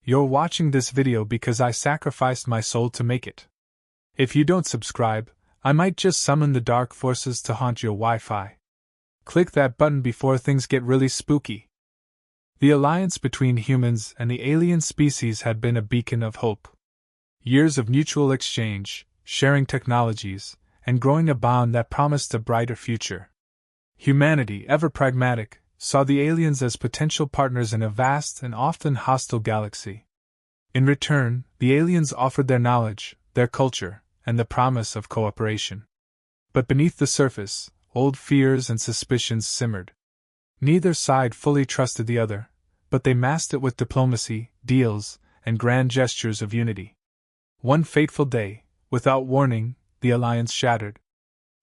You're watching this video because I sacrificed my soul to make it. If you don't subscribe, I might just summon the dark forces to haunt your Wi-Fi. Click that button before things get really spooky. The alliance between humans and the alien species had been a beacon of hope. Years of mutual exchange, sharing technologies, and growing a bond that promised a brighter future. Humanity, ever pragmatic, saw the aliens as potential partners in a vast and often hostile galaxy. In return, the aliens offered their knowledge, their culture, and the promise of cooperation. But beneath the surface, old fears and suspicions simmered. Neither side fully trusted the other, but they masked it with diplomacy, deals, and grand gestures of unity. One fateful day, without warning, the alliance shattered.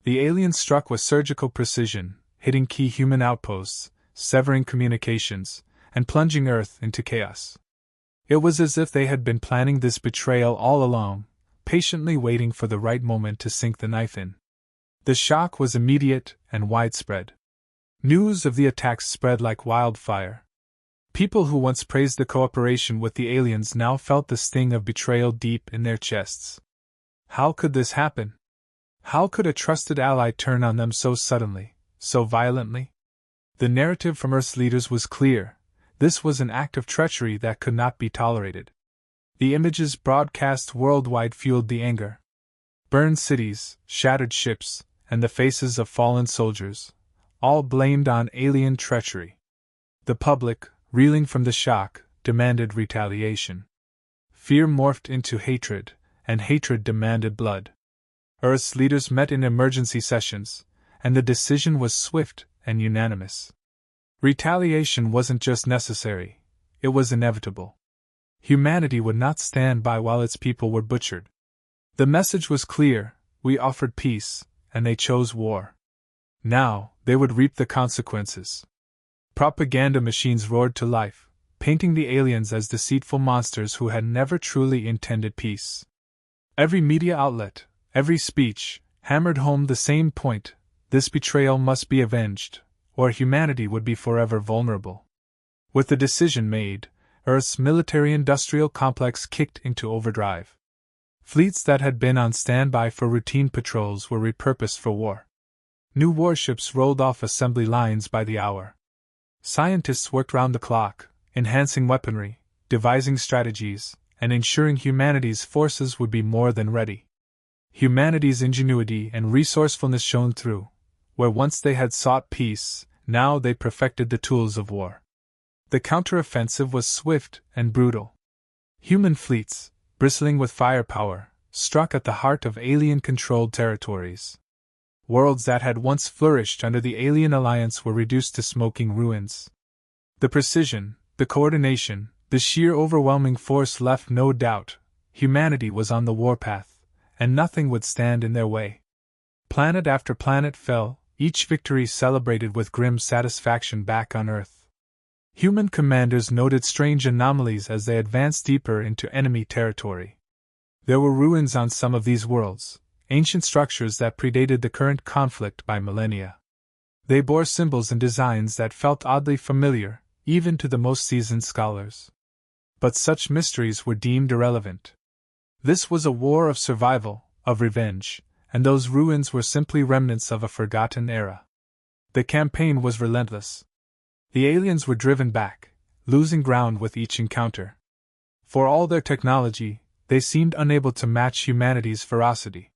The aliens struck with surgical precision, hitting key human outposts, severing communications, and plunging Earth into chaos. It was as if they had been planning this betrayal all along, patiently waiting for the right moment to sink the knife in. The shock was immediate and widespread. News of the attacks spread like wildfire. People who once praised the cooperation with the aliens now felt the sting of betrayal deep in their chests. How could this happen? How could a trusted ally turn on them so suddenly, so violently? The narrative from Earth's leaders was clear. This was an act of treachery that could not be tolerated. The images broadcast worldwide fueled the anger. Burned cities, shattered ships, and the faces of fallen soldiers, all blamed on alien treachery. The public, reeling from the shock, demanded retaliation. Fear morphed into hatred, and hatred demanded blood. Earth's leaders met in emergency sessions, and the decision was swift and unanimous. Retaliation wasn't just necessary, it was inevitable. Humanity would not stand by while its people were butchered. The message was clear: we offered peace, and they chose war. Now, they would reap the consequences. Propaganda machines roared to life, painting the aliens as deceitful monsters who had never truly intended peace. Every media outlet, every speech, hammered home the same point: this betrayal must be avenged, or humanity would be forever vulnerable. With the decision made, Earth's military-industrial complex kicked into overdrive. Fleets that had been on standby for routine patrols were repurposed for war. New warships rolled off assembly lines by the hour. Scientists worked round the clock, enhancing weaponry, devising strategies, and ensuring humanity's forces would be more than ready. Humanity's ingenuity and resourcefulness shone through. Where once they had sought peace, now they perfected the tools of war. The counteroffensive was swift and brutal. Human fleets, bristling with firepower, struck at the heart of alien-controlled territories. Worlds that had once flourished under the alien alliance were reduced to smoking ruins. The precision, the coordination, the sheer overwhelming force left no doubt: humanity was on the warpath, and nothing would stand in their way. Planet after planet fell, each victory celebrated with grim satisfaction back on Earth. Human commanders noted strange anomalies as they advanced deeper into enemy territory. There were ruins on some of these worlds, ancient structures that predated the current conflict by millennia. They bore symbols and designs that felt oddly familiar, even to the most seasoned scholars. But such mysteries were deemed irrelevant. This was a war of survival, of revenge, and those ruins were simply remnants of a forgotten era. The campaign was relentless. The aliens were driven back, losing ground with each encounter. For all their technology, they seemed unable to match humanity's ferocity.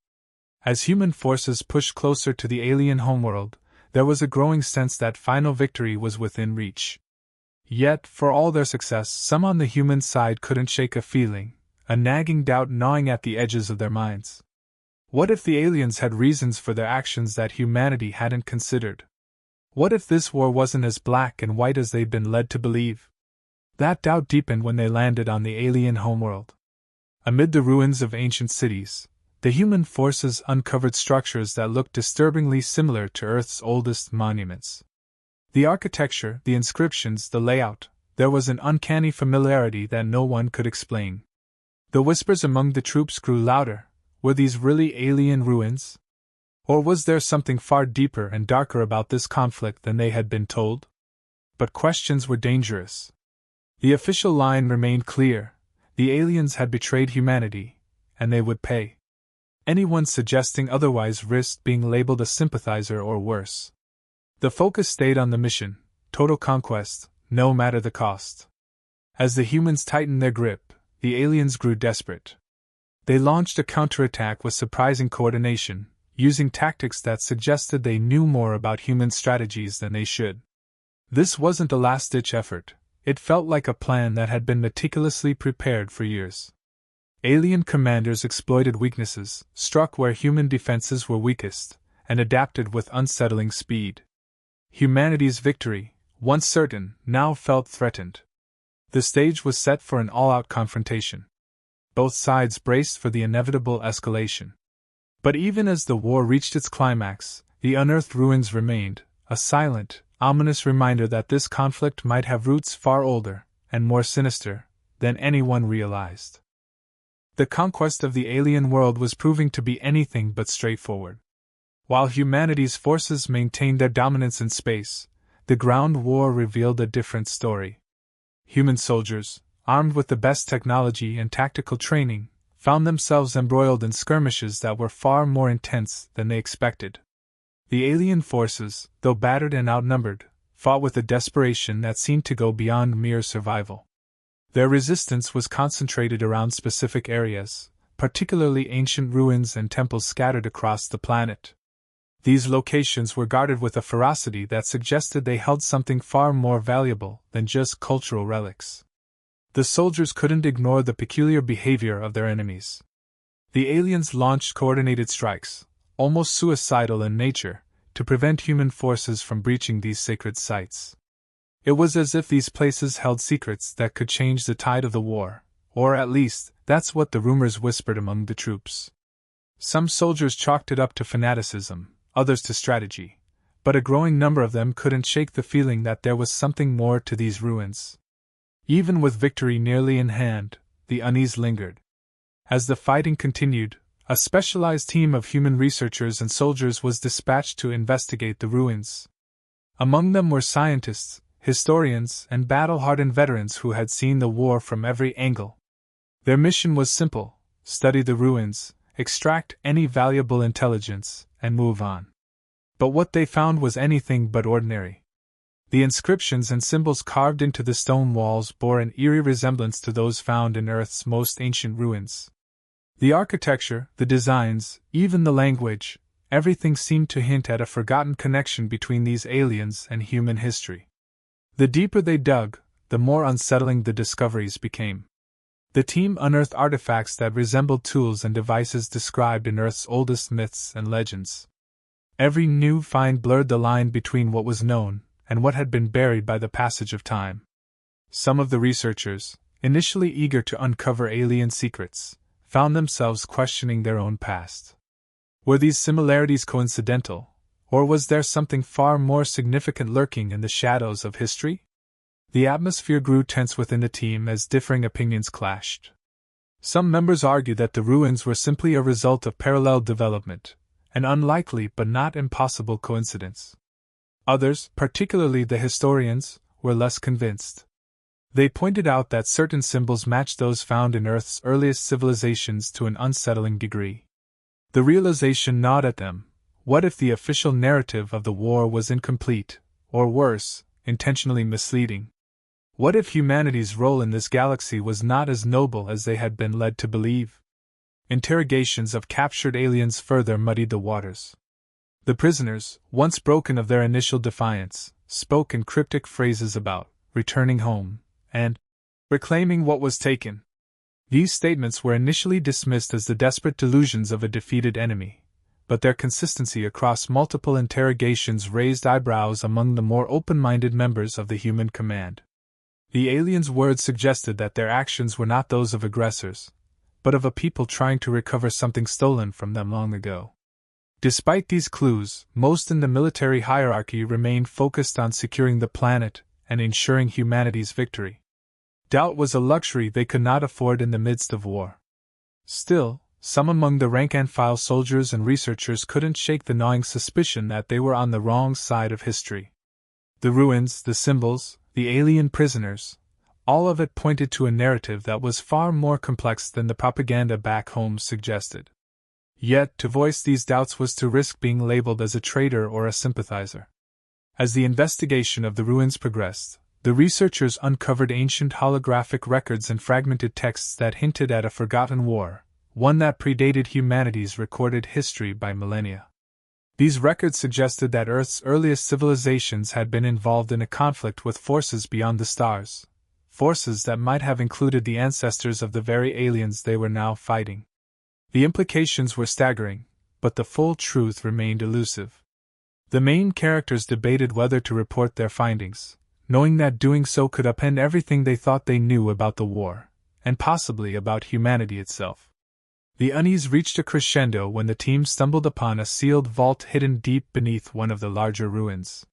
As human forces pushed closer to the alien homeworld, there was a growing sense that final victory was within reach. Yet, for all their success, some on the human side couldn't shake a feeling, a nagging doubt gnawing at the edges of their minds. What if the aliens had reasons for their actions that humanity hadn't considered? What if this war wasn't as black and white as they'd been led to believe? That doubt deepened when they landed on the alien homeworld. Amid the ruins of ancient cities, the human forces uncovered structures that looked disturbingly similar to Earth's oldest monuments. The architecture, the inscriptions, the layout, there was an uncanny familiarity that no one could explain. The whispers among the troops grew louder. Were these really alien ruins? Or was there something far deeper and darker about this conflict than they had been told? But questions were dangerous. The official line remained clear: The aliens had betrayed humanity, and they would pay. Anyone suggesting otherwise risked being labeled a sympathizer or worse. The focus stayed on the mission, total conquest, no matter the cost. As the humans tightened their grip, the aliens grew desperate. They launched a counterattack with surprising coordination, using tactics that suggested they knew more about human strategies than they should. This wasn't a last-ditch effort. It felt like a plan that had been meticulously prepared for years. Alien commanders exploited weaknesses, struck where human defenses were weakest, and adapted with unsettling speed. Humanity's victory, once certain, now felt threatened. The stage was set for an all-out confrontation. Both sides braced for the inevitable escalation. But even as the war reached its climax, the unearthed ruins remained, a silent, ominous reminder that this conflict might have roots far older, and more sinister, than anyone realized. The conquest of the alien world was proving to be anything but straightforward. While humanity's forces maintained their dominance in space, the ground war revealed a different story. Human soldiers, armed with the best technology and tactical training, found themselves embroiled in skirmishes that were far more intense than they expected. The alien forces, though battered and outnumbered, fought with a desperation that seemed to go beyond mere survival. Their resistance was concentrated around specific areas, particularly ancient ruins and temples scattered across the planet. These locations were guarded with a ferocity that suggested they held something far more valuable than just cultural relics. The soldiers couldn't ignore the peculiar behavior of their enemies. The aliens launched coordinated strikes, almost suicidal in nature, to prevent human forces from breaching these sacred sites. It was as if these places held secrets that could change the tide of the war, or at least, that's what the rumors whispered among the troops. Some soldiers chalked it up to fanaticism, others to strategy, but a growing number of them couldn't shake the feeling that there was something more to these ruins. Even with victory nearly in hand, the unease lingered. As the fighting continued, a specialized team of human researchers and soldiers was dispatched to investigate the ruins. Among them were scientists, historians, and battle-hardened veterans who had seen the war from every angle. Their mission was simple: study the ruins, extract any valuable intelligence, and move on. But what they found was anything but ordinary. The inscriptions and symbols carved into the stone walls bore an eerie resemblance to those found in Earth's most ancient ruins. The architecture, the designs, even the language, everything seemed to hint at a forgotten connection between these aliens and human history. The deeper they dug, the more unsettling the discoveries became. The team unearthed artifacts that resembled tools and devices described in Earth's oldest myths and legends. Every new find blurred the line between what was known and what had been buried by the passage of time. Some of the researchers, initially eager to uncover alien secrets, found themselves questioning their own past. Were these similarities coincidental, or was there something far more significant lurking in the shadows of history? The atmosphere grew tense within the team as differing opinions clashed. Some members argued that the ruins were simply a result of parallel development, an unlikely but not impossible coincidence. Others, particularly the historians, were less convinced. They pointed out that certain symbols matched those found in Earth's earliest civilizations to an unsettling degree. The realization gnawed at them: what if the official narrative of the war was incomplete, or worse, intentionally misleading? What if humanity's role in this galaxy was not as noble as they had been led to believe? Interrogations of captured aliens further muddied the waters. The prisoners, once broken of their initial defiance, spoke in cryptic phrases about returning home and reclaiming what was taken. These statements were initially dismissed as the desperate delusions of a defeated enemy, but their consistency across multiple interrogations raised eyebrows among the more open-minded members of the human command. The aliens' words suggested that their actions were not those of aggressors, but of a people trying to recover something stolen from them long ago. Despite these clues, most in the military hierarchy remained focused on securing the planet and ensuring humanity's victory. Doubt was a luxury they could not afford in the midst of war. Still, some among the rank-and-file soldiers and researchers couldn't shake the gnawing suspicion that they were on the wrong side of history. The ruins, the symbols, the alien prisoners, All of it pointed to a narrative that was far more complex than the propaganda back home suggested. Yet, to voice these doubts was to risk being labeled as a traitor or a sympathizer. As the investigation of the ruins progressed, the researchers uncovered ancient holographic records and fragmented texts that hinted at a forgotten war, one that predated humanity's recorded history by millennia. These records suggested that Earth's earliest civilizations had been involved in a conflict with forces beyond the stars, forces that might have included the ancestors of the very aliens they were now fighting. The implications were staggering, but the full truth remained elusive. The main characters debated whether to report their findings, knowing that doing so could upend everything they thought they knew about the war, and possibly about humanity itself. The unease reached a crescendo when the team stumbled upon a sealed vault hidden deep beneath one of the larger ruins.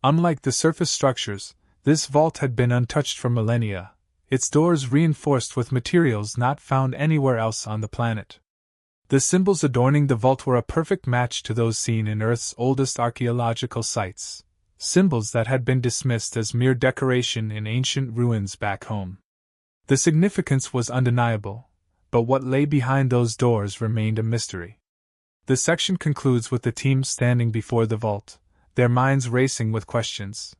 Unlike the surface structures, this vault had been untouched for millennia, its doors reinforced with materials not found anywhere else on the planet. The symbols adorning the vault were a perfect match to those seen in Earth's oldest archaeological sites, symbols that had been dismissed as mere decoration in ancient ruins back home. The significance was undeniable, but what lay behind those doors remained a mystery. The section concludes with the team standing before the vault, their minds racing with questions.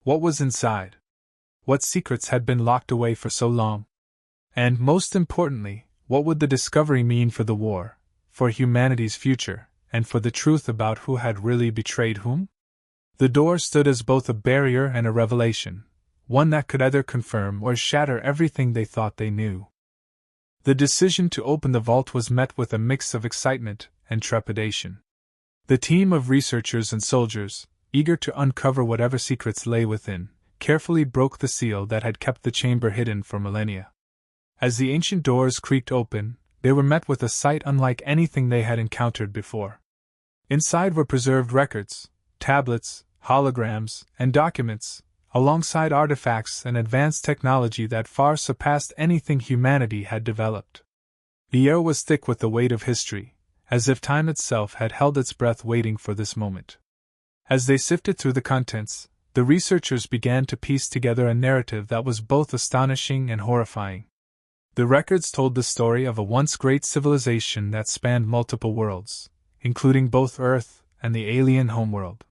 What was inside? What secrets had been locked away for so long? And most importantly, what would the discovery mean for the war, for humanity's future, and for the truth about who had really betrayed whom? The door stood as both a barrier and a revelation, one that could either confirm or shatter everything they thought they knew. The decision to open the vault was met with a mix of excitement and trepidation. The team of researchers and soldiers, eager to uncover whatever secrets lay within, carefully broke the seal that had kept the chamber hidden for millennia. As the ancient doors creaked open, they were met with a sight unlike anything they had encountered before. Inside were preserved records, tablets, holograms, and documents, alongside artifacts and advanced technology that far surpassed anything humanity had developed. The air was thick with the weight of history, as if time itself had held its breath waiting for this moment. As they sifted through the contents, the researchers began to piece together a narrative that was both astonishing and horrifying. The records told the story of a once great civilization that spanned multiple worlds, including both Earth and the alien homeworld.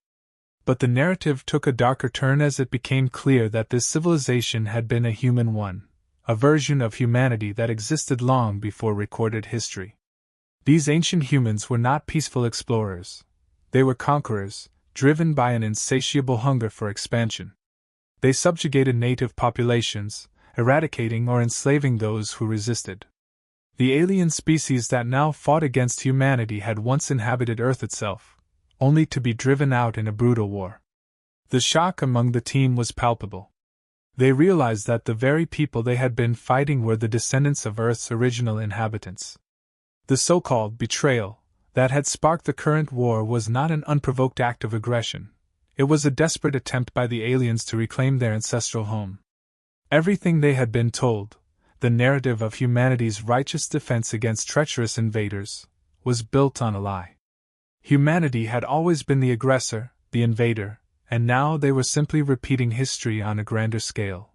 But the narrative took a darker turn as it became clear that this civilization had been a human one, a version of humanity that existed long before recorded history. These ancient humans were not peaceful explorers. They were conquerors, driven by an insatiable hunger for expansion. They subjugated native populations, eradicating or enslaving those who resisted. The alien species that now fought against humanity had once inhabited Earth itself, only to be driven out in a brutal war. The shock among the team was palpable. They realized that the very people they had been fighting were the descendants of Earth's original inhabitants. The so-called betrayal that had sparked the current war was not an unprovoked act of aggression. It was a desperate attempt by the aliens to reclaim their ancestral home. Everything they had been told, the narrative of humanity's righteous defense against treacherous invaders, was built on a lie. Humanity had always been the aggressor, the invader, and now they were simply repeating history on a grander scale.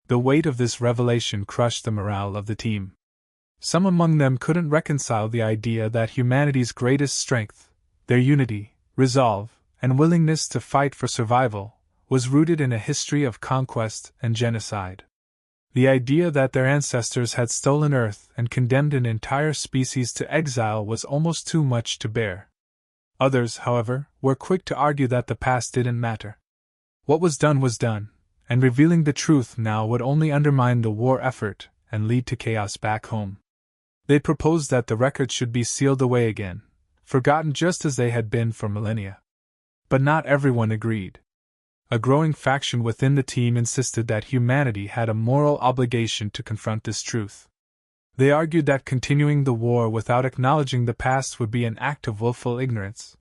The weight of this revelation crushed the morale of the team. Some among them couldn't reconcile the idea that humanity's greatest strength, their unity, resolve, and willingness to fight for survival, was rooted in a history of conquest and genocide. The idea that their ancestors had stolen Earth and condemned an entire species to exile was almost too much to bear. Others, however, were quick to argue that the past didn't matter. What was done, and revealing the truth now would only undermine the war effort and lead to chaos back home. They proposed that the records should be sealed away again, forgotten just as they had been for millennia. But not everyone agreed. A growing faction within the team insisted that humanity had a moral obligation to confront this truth. They argued that continuing the war without acknowledging the past would be an act of willful ignorance.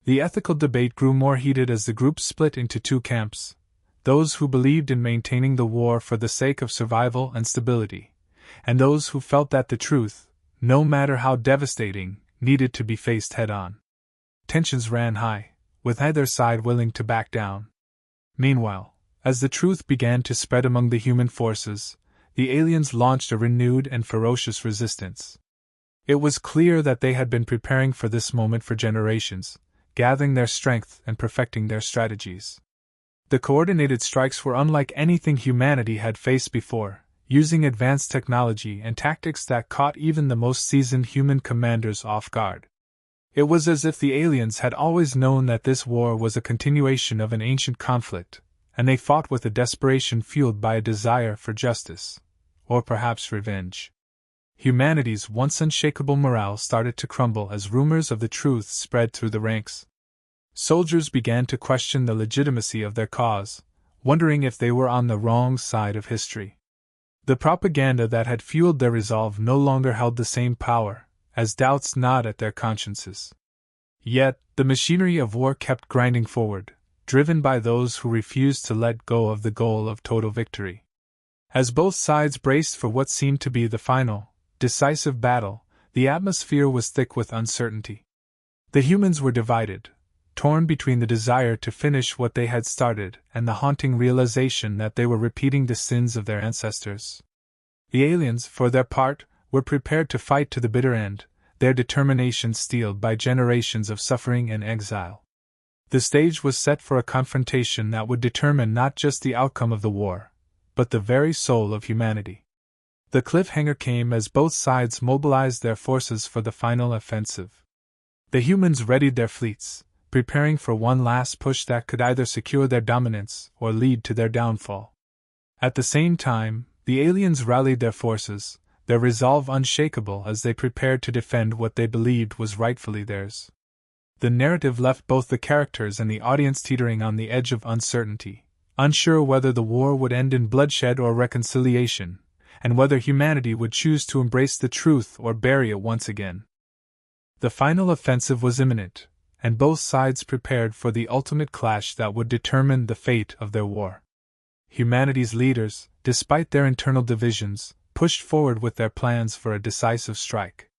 The ethical debate grew more heated as the group split into two camps: those who believed in maintaining the war for the sake of survival and stability, and those who felt that the truth, no matter how devastating, needed to be faced head-on. Tensions ran high, with either side willing to back down. Meanwhile, As the truth began to spread among the human forces, the aliens launched a renewed and ferocious resistance. It was clear that they had been preparing for this moment for generations, gathering their strength and perfecting their strategies. The coordinated strikes were unlike anything humanity had faced before, using advanced technology and tactics that caught even the most seasoned human commanders off guard. It was as if the aliens had always known that this war was a continuation of an ancient conflict, and they fought with a desperation fueled by a desire for justice, or perhaps revenge. Humanity's once unshakable morale started to crumble as rumors of the truth spread through the ranks. Soldiers began to question the legitimacy of their cause, wondering if they were on the wrong side of history. The propaganda that had fueled their resolve no longer held the same power, as doubts gnawed at their consciences. Yet, the machinery of war kept grinding forward, driven by those who refused to let go of the goal of total victory. As both sides braced for what seemed to be the final, decisive battle, the atmosphere was thick with uncertainty. The humans were divided, torn between the desire to finish what they had started and the haunting realization that they were repeating the sins of their ancestors. The aliens, for their part, were prepared to fight to the bitter end, their determination steeled by generations of suffering and exile. The stage was set for a confrontation that would determine not just the outcome of the war, but the very soul of humanity. The cliffhanger came as both sides mobilized their forces for the final offensive. The humans readied their fleets, preparing for one last push that could either secure their dominance or lead to their downfall. At the same time, the aliens rallied their forces, their resolve unshakable as they prepared to defend what they believed was rightfully theirs. The narrative left both the characters and the audience teetering on the edge of uncertainty, unsure whether the war would end in bloodshed or reconciliation, and whether humanity would choose to embrace the truth or bury it once again. The final offensive was imminent, and both sides prepared for the ultimate clash that would determine the fate of their war. Humanity's leaders, despite their internal divisions, pushed forward with their plans for a decisive strike.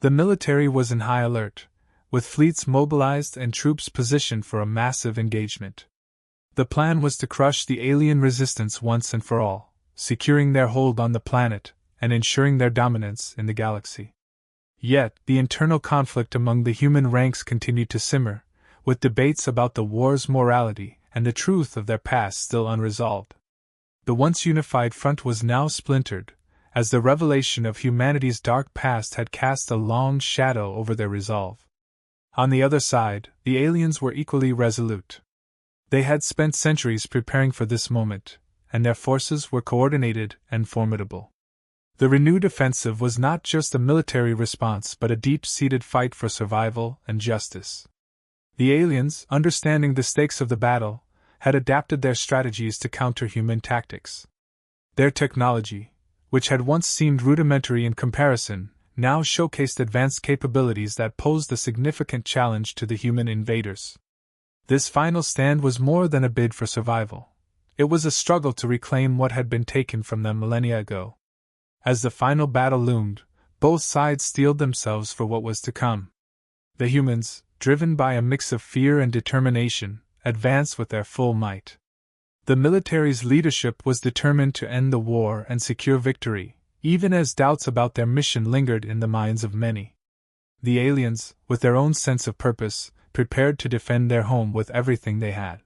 The military was in high alert, with fleets mobilized and troops positioned for a massive engagement. The plan was to crush the alien resistance once and for all, securing their hold on the planet and ensuring their dominance in the galaxy. Yet, the internal conflict among the human ranks continued to simmer, with debates about the war's morality and the truth of their past still unresolved. The once unified front was now splintered, as the revelation of humanity's dark past had cast a long shadow over their resolve. On the other side, the aliens were equally resolute. They had spent centuries preparing for this moment, and their forces were coordinated and formidable. The renewed offensive was not just a military response but a deep-seated fight for survival and justice. The aliens, understanding the stakes of the battle, had adapted their strategies to counter human tactics. Their technology, which had once seemed rudimentary in comparison, now showcased advanced capabilities that posed a significant challenge to the human invaders. This final stand was more than a bid for survival. It was a struggle to reclaim what had been taken from them millennia ago. As the final battle loomed, both sides steeled themselves for what was to come. The humans, driven by a mix of fear and determination, advanced with their full might. The military's leadership was determined to end the war and secure victory, even as doubts about their mission lingered in the minds of many. The aliens, with their own sense of purpose, prepared to defend their home with everything they had.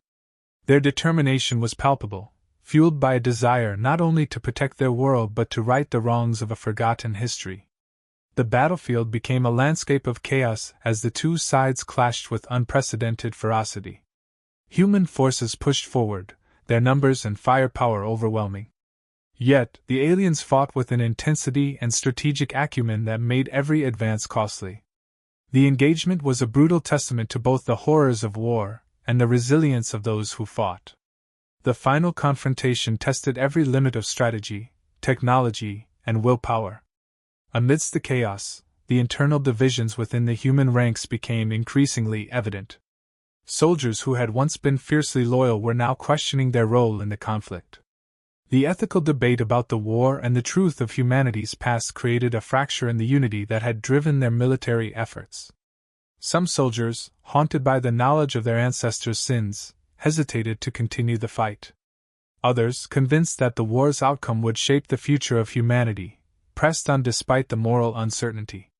Their determination was palpable, fueled by a desire not only to protect their world but to right the wrongs of a forgotten history. The battlefield became a landscape of chaos as the two sides clashed with unprecedented ferocity. Human forces pushed forward, their numbers and firepower overwhelming. Yet, the aliens fought with an intensity and strategic acumen that made every advance costly. The engagement was a brutal testament to both the horrors of war and the resilience of those who fought. The final confrontation tested every limit of strategy, technology, and willpower. Amidst the chaos, the internal divisions within the human ranks became increasingly evident. Soldiers who had once been fiercely loyal were now questioning their role in the conflict. The ethical debate about the war and the truth of humanity's past created a fracture in the unity that had driven their military efforts. Some soldiers, haunted by the knowledge of their ancestors' sins, hesitated to continue the fight. Others, convinced that the war's outcome would shape the future of humanity, pressed on despite the moral uncertainty.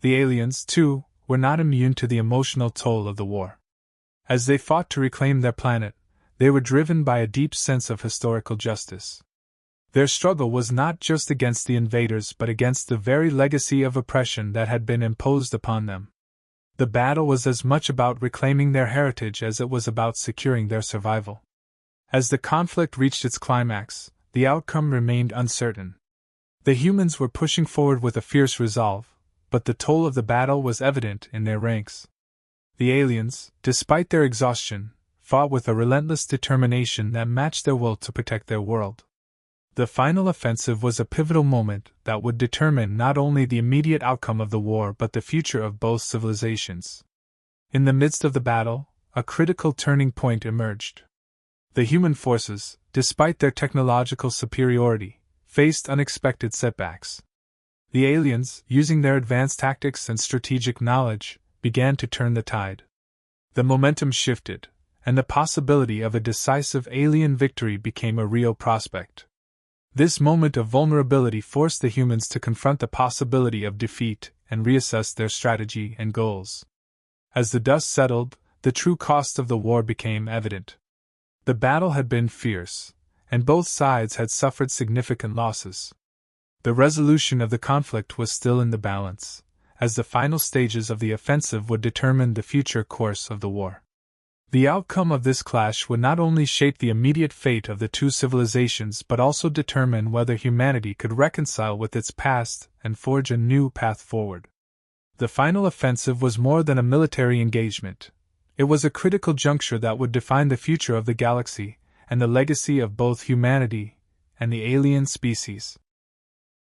The aliens, too, were not immune to the emotional toll of the war. As they fought to reclaim their planet, they were driven by a deep sense of historical justice. Their struggle was not just against the invaders but against the very legacy of oppression that had been imposed upon them. The battle was as much about reclaiming their heritage as it was about securing their survival. As the conflict reached its climax, the outcome remained uncertain. The humans were pushing forward with a fierce resolve, but the toll of the battle was evident in their ranks. The aliens, despite their exhaustion, fought with a relentless determination that matched their will to protect their world. The final offensive was a pivotal moment that would determine not only the immediate outcome of the war but the future of both civilizations. In the midst of the battle, a critical turning point emerged. The human forces, despite their technological superiority, faced unexpected setbacks. The aliens, using their advanced tactics and strategic knowledge, began to turn the tide. The momentum shifted, and the possibility of a decisive alien victory became a real prospect. This moment of vulnerability forced the humans to confront the possibility of defeat and reassess their strategy and goals. As the dust settled, the true cost of the war became evident. The battle had been fierce, and both sides had suffered significant losses. The resolution of the conflict was still in the balance, as the final stages of the offensive would determine the future course of the war. The outcome of this clash would not only shape the immediate fate of the two civilizations but also determine whether humanity could reconcile with its past and forge a new path forward. The final offensive was more than a military engagement. It was a critical juncture that would define the future of the galaxy and the legacy of both humanity and the alien species.